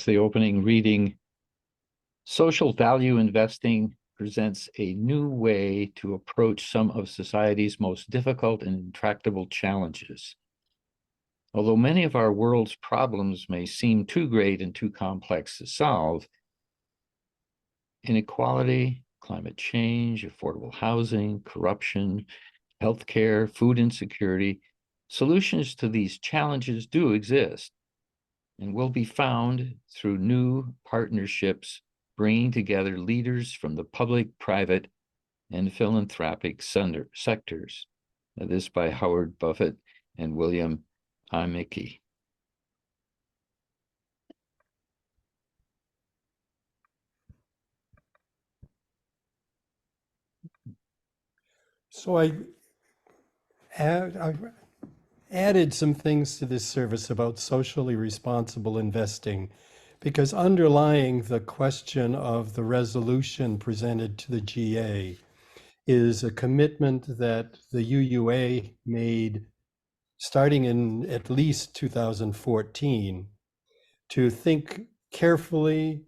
the opening reading. Social value investing presents a new way to approach some of society's most difficult and intractable challenges. Although many of our world's problems may seem too great and too complex to solve, inequality, climate change, affordable housing, corruption, healthcare, food insecurity, solutions to these challenges do exist and will be found through new partnerships bringing together leaders from the public, private, and philanthropic sectors. This by Howard Buffett and William Amicky. So I added some things to this service about socially responsible investing, because underlying the question of the resolution presented to the GA is a commitment that the UUA made starting in at least 2014 to think carefully,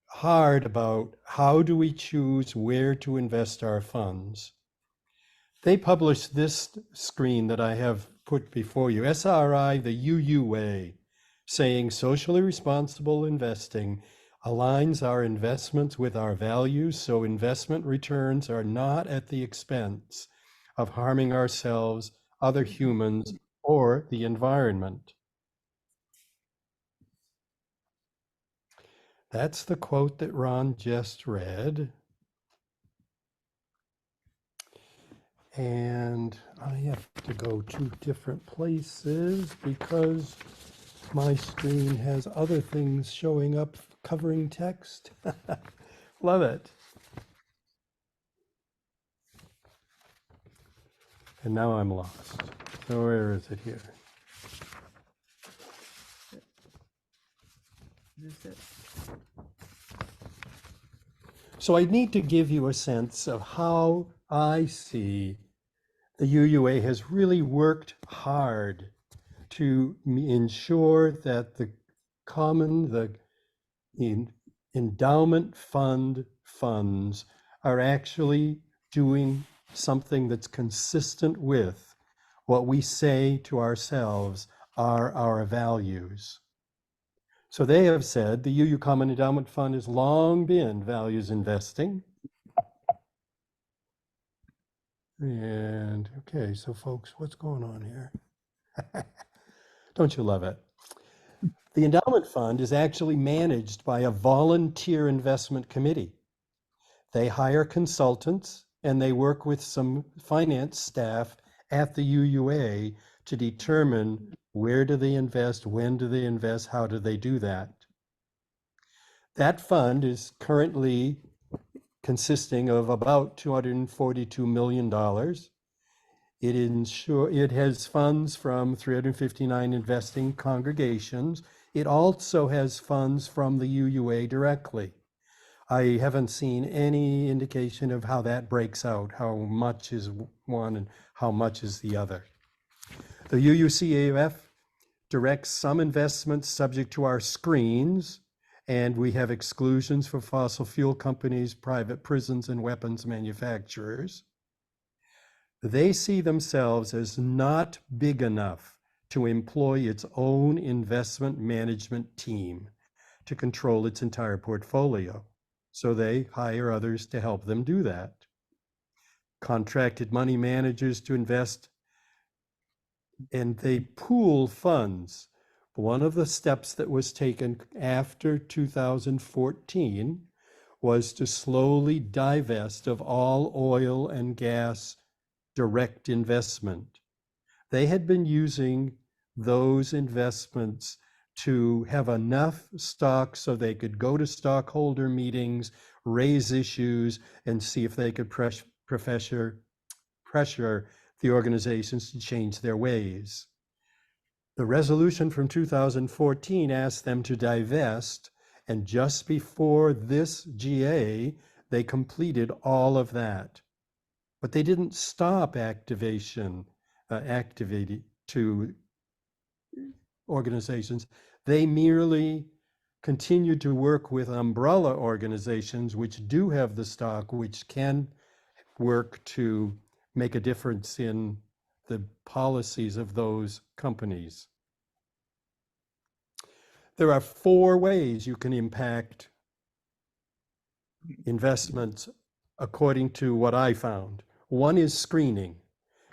hard about how do we choose where to invest our funds. They published this screen that I have put before you, SRI, the UUA, saying socially responsible investing aligns our investments with our values, so investment returns are not at the expense of harming ourselves, other humans, or the environment. That's the quote that Ron just read. And I have to go to different places because my screen has other things showing up covering text. Love it. And now I'm lost. So where is it here? So I need to give you a sense of how I see the UUA has really worked hard to ensure that the endowment fund funds are actually doing something that's consistent with what we say to ourselves are our values. So they have said the UU Common Endowment Fund has long been values investing. And okay, so folks, what's going on here? Don't you love it? The endowment fund is actually managed by a volunteer investment committee. They hire consultants and they work with some finance staff at the UUA to determine where do they invest, when do they invest, how do they do that. That fund is currently consisting of about $242 million. It has funds from 359 investing congregations. It also has funds from the UUA directly. I haven't seen any indication of how that breaks out, how much is one and how much is the other. The UUCAF directs some investments subject to our screens, and we have exclusions for fossil fuel companies, private prisons, and weapons manufacturers. They see themselves as not big enough to employ its own investment management team to control its entire portfolio. So they hire others to help them do that. Contracted money managers to invest, and they pool funds. One of the steps that was taken after 2014 was to slowly divest of all oil and gas direct investment. They had been using those investments to have enough stock so they could go to stockholder meetings, raise issues, and see if they could pressure the organizations to change their ways. The resolution from 2014 asked them to divest, and just before this GA, they completed all of that. But they didn't stop activating to organizations. They merely continue to work with umbrella organizations which do have the stock, which can work to make a difference in the policies of those companies. There are 4 ways you can impact investments according to what I found. One is screening.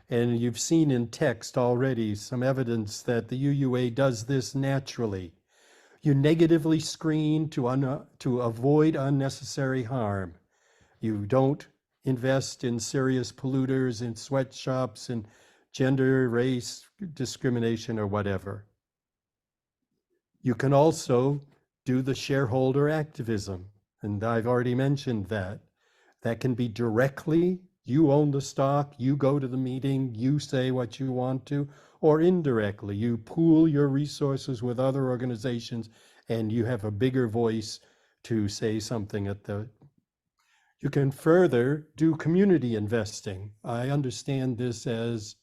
And you've seen in text already some evidence that the UUA does this naturally. You negatively screen to avoid unnecessary harm. You don't invest in serious polluters, in sweatshops, in gender, race discrimination, or whatever. You can also do the shareholder activism, and I've already mentioned that. That can be directly, you own the stock, you go to the meeting, you say what you want to, or indirectly, you pool your resources with other organizations and you have a bigger voice to say something at the. You can further do community investing. I understand this as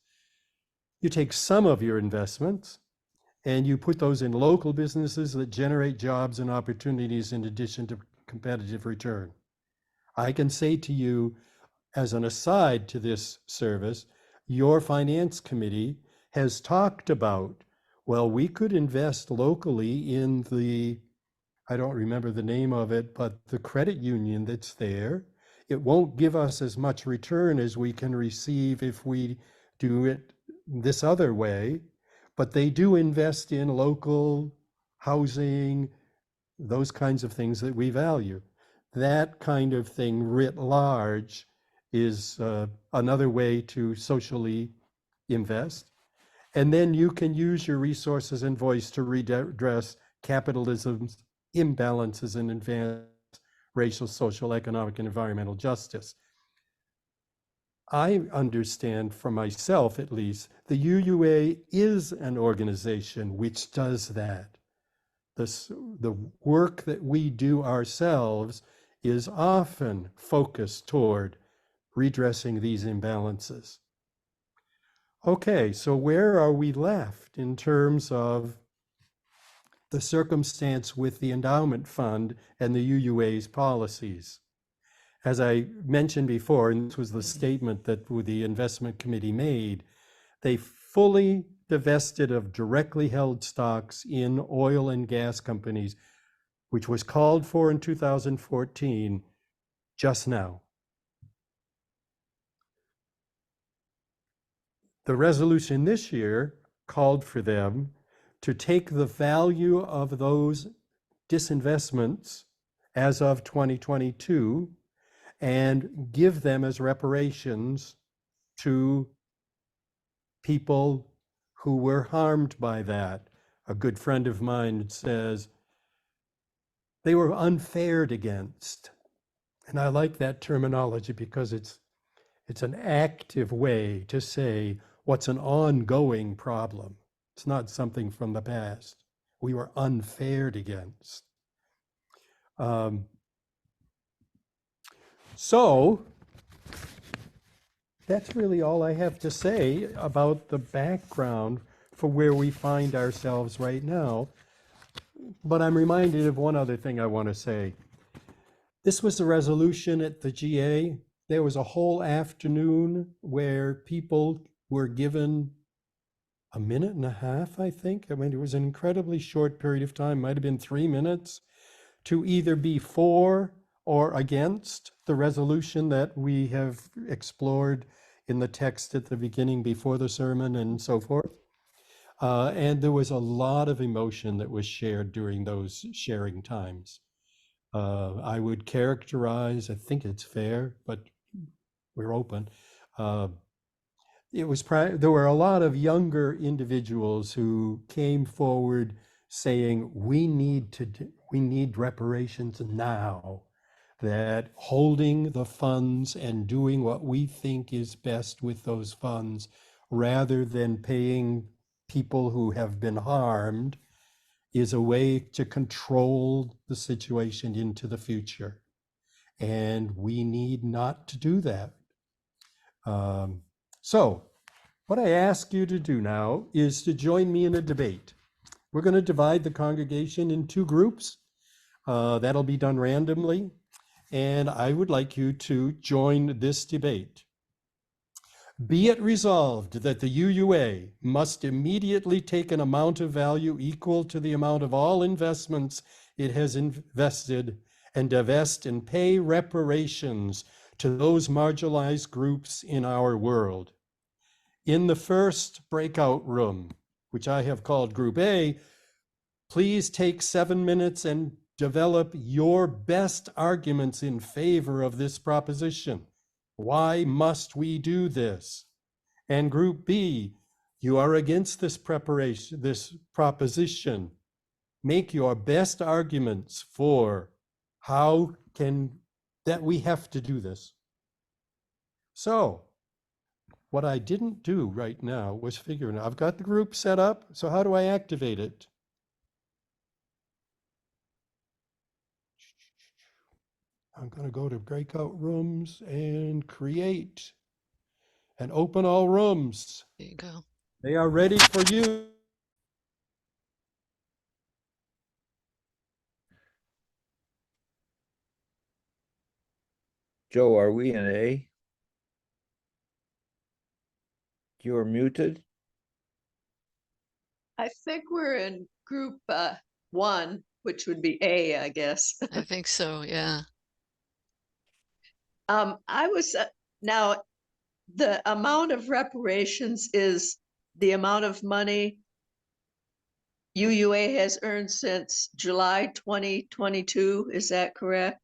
you take some of your investments and you put those in local businesses that generate jobs and opportunities in addition to competitive return. I can say to you, as an aside to this service, your finance committee has talked about, well, we could invest locally in the, I don't remember the name of it, but the credit union that's there. It won't give us as much return as we can receive if we do it this other way, but they do invest in local housing, those kinds of things that we value. That kind of thing writ large is another way to socially invest. And then you can use your resources and voice to redress capitalism's imbalances and advance racial, social, economic, and environmental justice. I understand for myself, at least, the UUA is an organization which does that. The work that we do ourselves is often focused toward redressing these imbalances. Okay, so where are we left in terms of the circumstance with the endowment fund and the UUA's policies? As I mentioned before, and this was the statement that the investment committee made, they fully divested of directly held stocks in oil and gas companies, which was called for in 2014, just now. The resolution this year called for them to take the value of those disinvestments as of 2022 and give them as reparations to people who were harmed by that. A good friend of mine says they were unfared against. And I like that terminology because it's an active way to say what's an ongoing problem. It's not something from the past. We were unfared against. So that's really all I have to say about the background for where we find ourselves right now. But I'm reminded of one other thing I want to say. This was the resolution at the GA. There was a whole afternoon where people were given a minute and a half, I think. I mean, it was an incredibly short period of time, might have been 3 minutes, to either be for or against the resolution that we have explored in the text at the beginning before the sermon and so forth. And there was a lot of emotion that was shared during those sharing times. I would characterize, I think it's fair, but we're open. There were a lot of younger individuals who came forward saying, we need reparations now, that holding the funds and doing what we think is best with those funds, rather than paying people who have been harmed, is a way to control the situation into the future. And we need not to do that. So what I ask you to do now is to join me in a debate. We're going to divide the congregation in 2 groups. That'll be done randomly, and I would like you to join this debate. Be it resolved that the UUA must immediately take an amount of value equal to the amount of all investments it has invested and divest and pay reparations to those marginalized groups in our world. In the first breakout room, which I have called Group A, please take 7 minutes and develop your best arguments in favor of this proposition. Why must we do this? And Group B, you are against this proposition. Make your best arguments for that we have to do this. So what I didn't do right now was figuring out, I've got the group set up, so how do I activate it? I'm going to go to breakout rooms and create and open all rooms. There you go. They are ready for you. Joe, are we in A? You're muted? I think we're in group 1, which would be A, I guess. I think so, yeah. I was now the amount of reparations is the amount of money UUA has earned since July 2022. Is that correct?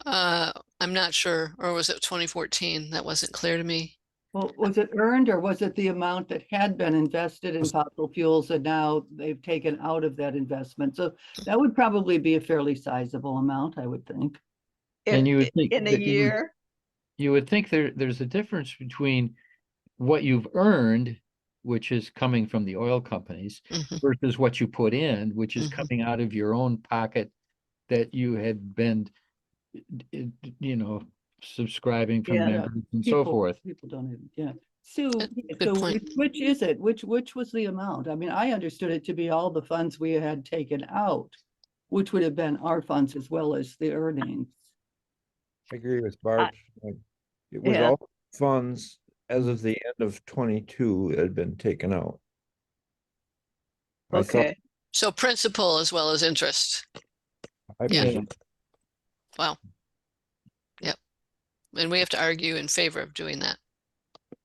I'm not sure, or was it 2014? That wasn't clear to me. Well, was it earned or was it the amount that had been invested in fossil fuels and now they've taken out of that investment? So that would probably be a fairly sizable amount, I would think. And you would think in a that year? you would think there's a difference between what you've earned, which is coming from the oil companies, Mhm. versus what you put in, which is Mhm. coming out of your own pocket that you had been, subscribing from Yeah. members and so forth. People don't even, yeah. Sue, Good so point. which is it? Which was the amount? I mean, I understood it to be all the funds we had taken out, which would have been our funds as well as the earnings. I agree with Barb. It was Yeah. all funds as of the end of 22 had been taken out. I thought, Okay. So principal as well as interest. I Yeah. presume- Wow. Yep. And we have to argue in favor of doing that.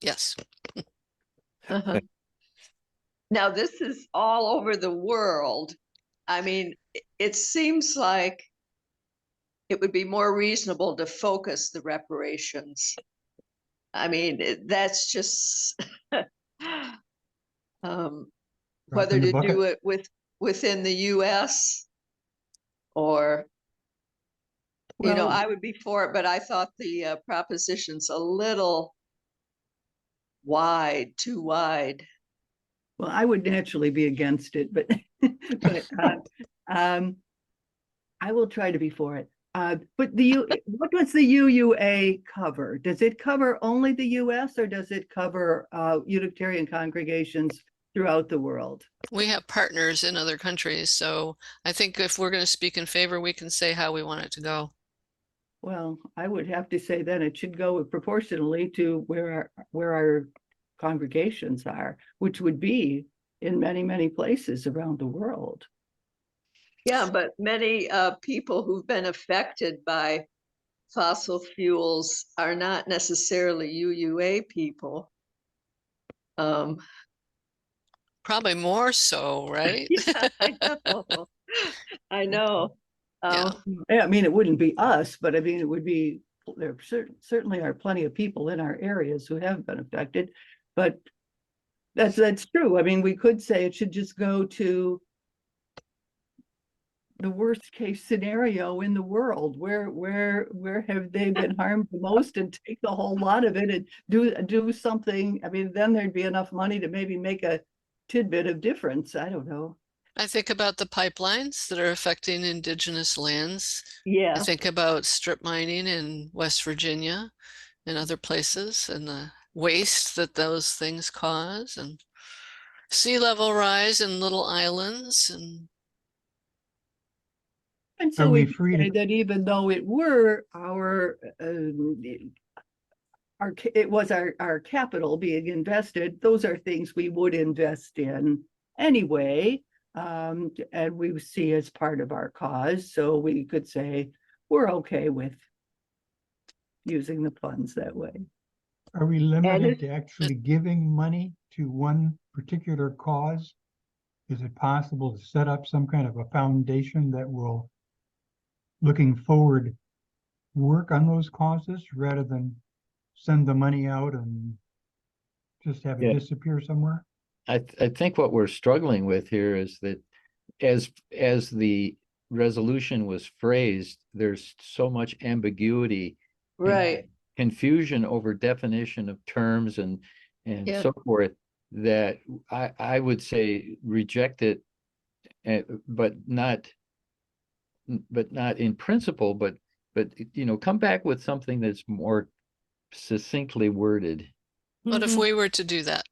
Yes. Uh-huh. Now, this is all over the world. I mean, it seems like it would be more reasonable to focus the reparations. I mean, that's just whether in the to bucket. do it within the US or, Well, I would be for it, but I thought the proposition's a little wide, too wide. well, I would naturally be against it, but but I will try to be for it. But what does the UUA cover? Does it cover only the US or does it cover Unitarian congregations throughout the world? We have partners in other countries, so I think if we're going to speak in favor, we can say how we want it to go. Well, I would have to say then it should go proportionally to where our congregations are, which would be in many, many places around the world. Yeah, but many people who've been affected by fossil fuels are not necessarily UUA people. Probably more so, right? Yeah, I know. I know. Yeah. I mean, it wouldn't be us, but I mean, it would be, there certainly are plenty of people in our areas who have been affected, but that's true. I mean, we could say it should just go to the worst case scenario in the world. Where have they been harmed the most, and take the whole lot of it and do something. I mean, then there'd be enough money to maybe make a tidbit of difference. I don't know. I think about the pipelines that are affecting indigenous lands. I Yeah. think about strip mining in West Virginia and other places, and the waste that those things cause, and sea level rise in little islands, and And Are so we we free say to, that even though it were it was our capital being invested, those are things we would invest in anyway, and we see as part of our cause. So we could say we're okay with using the funds that way. are we limited it- to actually giving money to one particular cause? Is it possible to set up some kind of a foundation that will, looking forward, work on those causes rather than send the money out and just have it Yeah. disappear somewhere? I think what we're struggling with here is that as the resolution was phrased, there's so much ambiguity and Right. confusion over definition of terms and Yeah. so forth, that I would say reject it, but not in principle, but come back with something that's more succinctly worded. What if Mhm. we were to do that?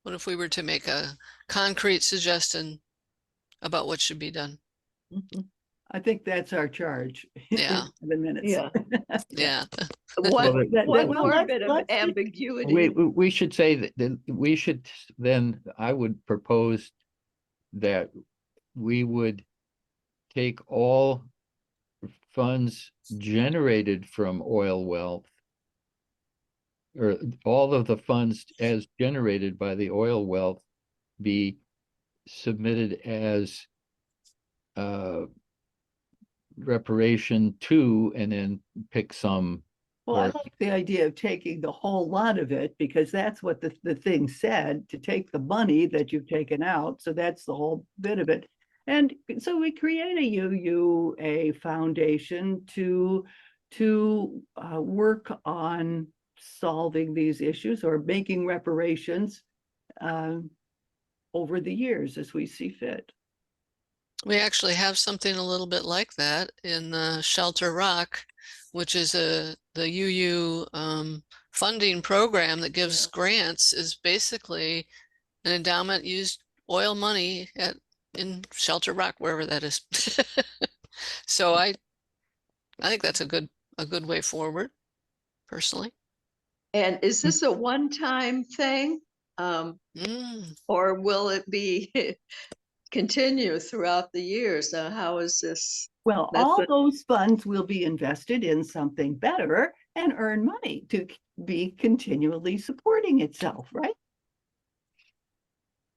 What if we were to make a concrete suggestion about what should be done? Mhm. I think that's our charge. Yeah. in the minutes. Yeah. Yeah. What, Well, one well, more let's- bit of let's just- ambiguity. We should say that we should then, I would propose that we would take all funds generated from oil wealth, or all of the funds as generated by the oil wealth, be submitted as reparation to, and then pick some. Well, I or- like the idea of taking the whole lot of it, because that's what the thing said, to take the money that you've taken out. So that's the whole bit of it. And so we create a UUA foundation to work on solving these issues or making reparations over the years as we see fit. We actually have something a little bit like that in Shelter Rock, which is the UU funding program that gives grants, is basically an endowment used oil money in Shelter Rock, wherever that is. So I think that's a good way forward, personally. And is this a one-time thing? Mm. Or will it be continue throughout the years? How is this? Well, That's all what- those funds will be invested in something better and earn money to be continually supporting itself, right?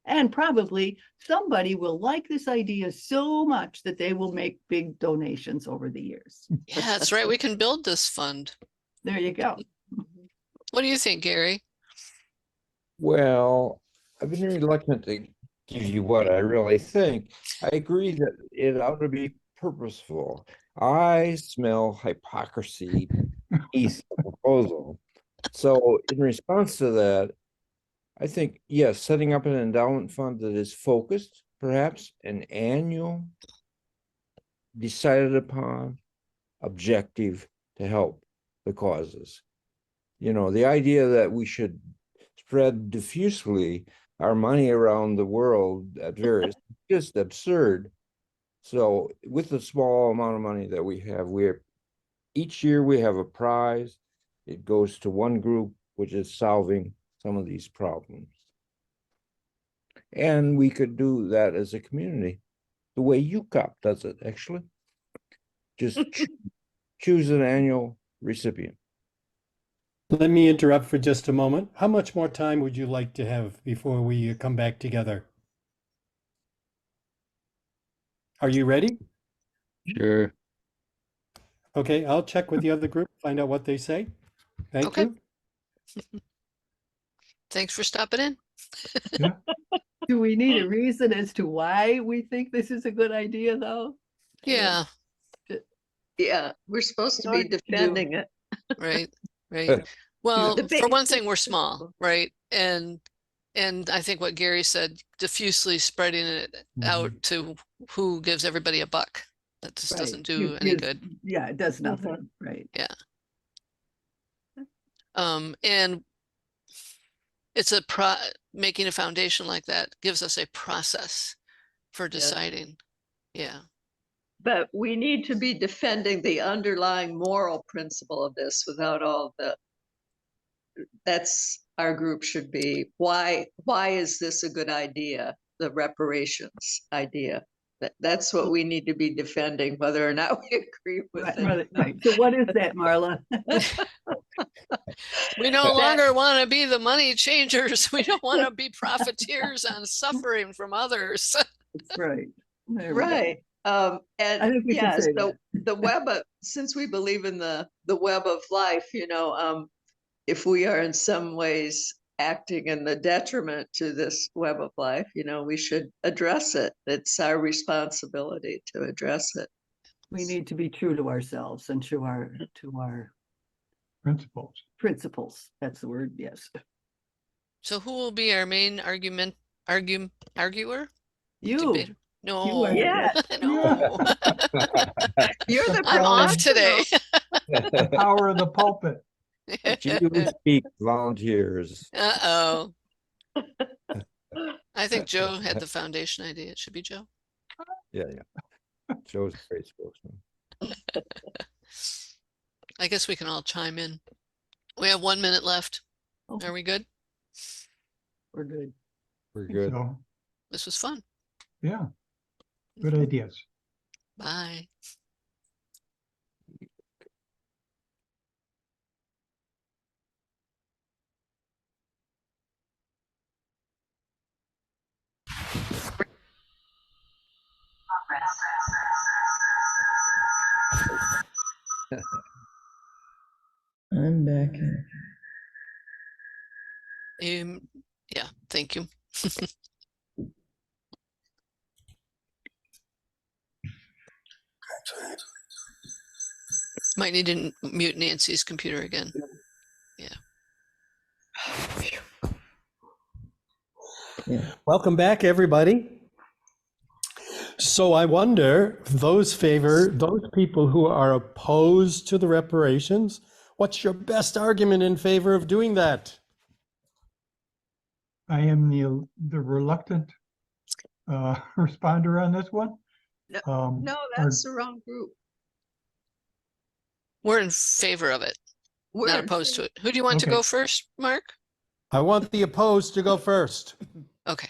And probably somebody will like this idea so much that they will make big donations over the years. Yeah, that's right. We can build this fund. There you go. What do you think, Gary? Well, I've been reluctant to give you what I really think. I agree that it ought to be purposeful. I smell hypocrisy in the proposal. So in response to that, I think, yes, setting up an endowment fund that is focused, perhaps an annual, decided upon objective to help the causes. The idea that we should spread diffusely our money around the world at various, just absurd. So with the small amount of money that we have, each year we have a prize. It goes to one group, which is solving some of these problems. And we could do that as a community, the way UCOP does it, actually. Just choose an annual recipient. Let me interrupt for just a moment. How much more time would you like to have before we come back together? Are you ready? Sure. Okay, I'll check with the other group, find out what they say. Thank Okay. you. Thanks for stopping in. Do we need a reason as to why we think this is a good idea, though? Yeah, Yeah, we're supposed to be Hard to do. defending it. right, right. Well, The for big- one thing, we're small, right? And I think what Gary said, diffusely spreading it out to who gives everybody a buck. That just Right. doesn't do any good. Yeah, it does nothing, right? And it's making a foundation like that gives us a process for deciding. Yeah. But we need to be defending the underlying moral principle of this without all the, that's our group should be. Why is this a good idea? The reparations idea. That's what we need to be defending, whether or not we agree with Right, it. right. So what is that, Marla? We no longer want to be the money changers. We don't want to be profiteers on suffering from others. Right. There we go. Right. I And think we should yeah, say so that. the web of, since we believe in the web of life, if we are in some ways acting in the detriment to this web of life, we should address it. It's our responsibility to address it. We need to be true to ourselves and to our Principles. principles. That's the word, yes. So who will be our main arguer? You, Debater? No. are- Yeah. No. You're the I'm off today. The power of the pulpit. Julie Speak volunteers. Uh-oh. I think Joe had the foundation idea. It should be Joe. Yeah. Joe's a great spokesman. I guess we can all chime in. We have 1 minute left. Oh. Are we good? we're good. We're good. So, This was fun. yeah, good ideas. Bye. I'm back. Yeah, thank you. Might need to mute Nancy's computer again. Welcome back, everybody. So I wonder, those people who are opposed to the reparations, what's your best argument in favor of doing that? I am the reluctant responder on this one. No, that's the wrong group. We're in favor of it, We're not in opposed to favor. it. Who do you want to Okay. go first, Mark? I want the opposed to go first. Okay.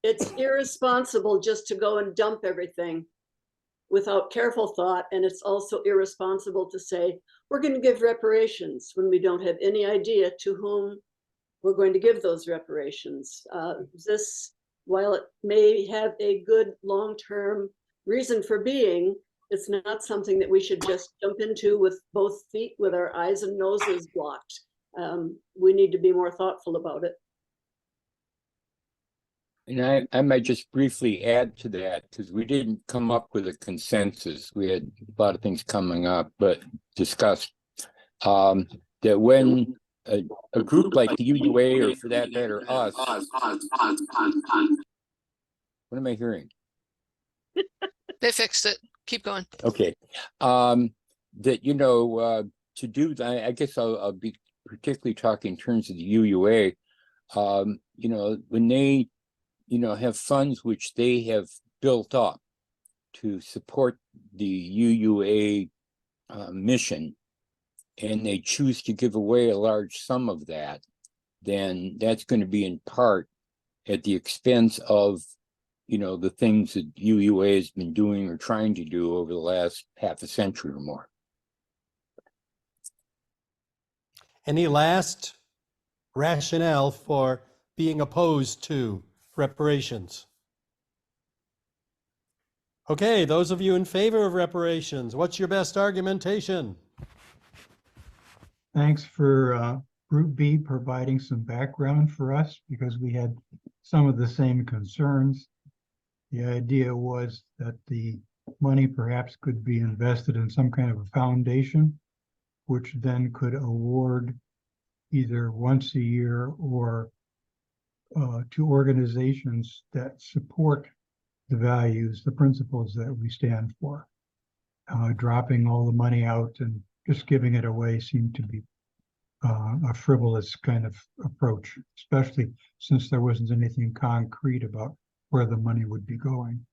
It's irresponsible just to go and dump everything without careful thought. And it's also irresponsible to say, we're going to give reparations when we don't have any idea to whom we're going to give those reparations. This, while it may have a good long-term reason for being, it's not something that we should just jump into with both feet, with our eyes and noses blocked. We need to be more thoughtful about it. And I might just briefly add to that, because we didn't come up with a consensus. We had a lot of things coming up, but discussed that when a group like the UUA, or for that matter, us, what am I hearing? They fixed it. Keep going. Okay. That, to do that, I guess I'll be particularly talking in terms of the UUA, when they have funds which they have built up to support the UUA mission, and they choose to give away a large sum of that, then that's going to be in part at the expense of, the things that UUA has been doing or trying to do over the last half a century or more. Any last rationale for being opposed to reparations? Okay, those of you in favor of reparations, what's your best argumentation? Thanks for Group B providing some background for us, because we had some of the same concerns. The idea was that the money perhaps could be invested in some kind of a foundation, which then could award either once a year or to organizations that support the values, the principles that we stand for. Dropping all the money out and just giving it away seemed to be a frivolous kind of approach, especially since there wasn't anything concrete about where the money would be going.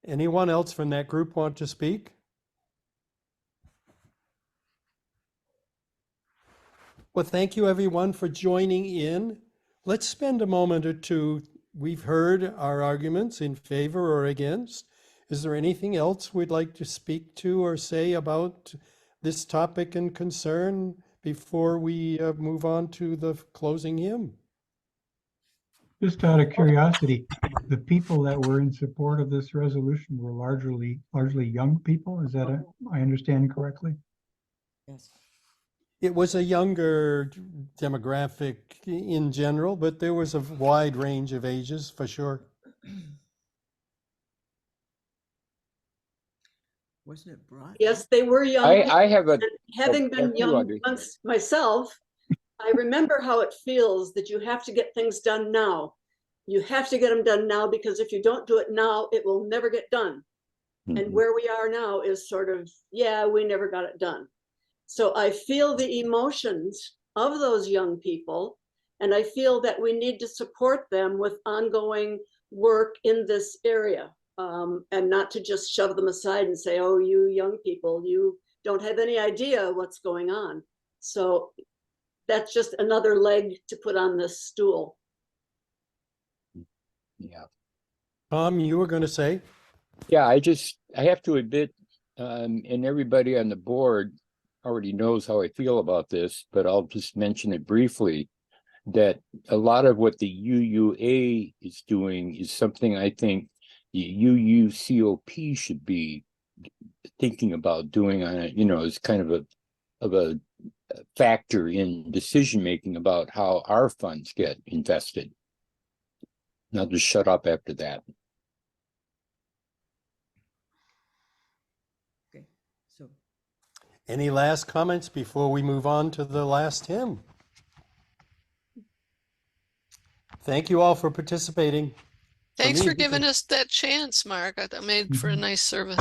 Anyone else from that group want to speak? Well, thank you everyone for joining in. Let's spend a moment or two. We've heard our arguments in favor or against. Is there anything else we'd like to speak to or say about this topic and concern before we move on to the closing hymn? Just out of curiosity, the people that were in support of this resolution were largely young people. Is that I understand correctly? Yes. It was a younger demographic in general, but there was a wide range of ages for sure. Wasn't it broad? Yes, they were young. I have a, And having oh, been you, young Audrey. once myself, I remember how it feels that you have to get things done now. You have to get them done now, because if you don't do it now, it will never get done. And Mhm. where we are now is sort of, yeah, we never got it done. So I feel the emotions of those young people, and I feel that we need to support them with ongoing work in this area, and not to just shove them aside and say, oh, you young people, you don't have any idea what's going on. So that's just another leg to put on this stool. Yeah. Tom, you were going to say? Yeah, I have to admit, and everybody on the board already knows how I feel about this, but I'll just mention it briefly, that a lot of what the UUA is doing is something I think the UUCOP should be thinking about doing on it, as kind of a factor in decision making about how our funds get invested. And I'll just shut up after that. Okay, so Any last comments before we move on to the last hymn? Thank you all for participating. Thanks me, for giving because- us that chance, Mark. That made for a nice service.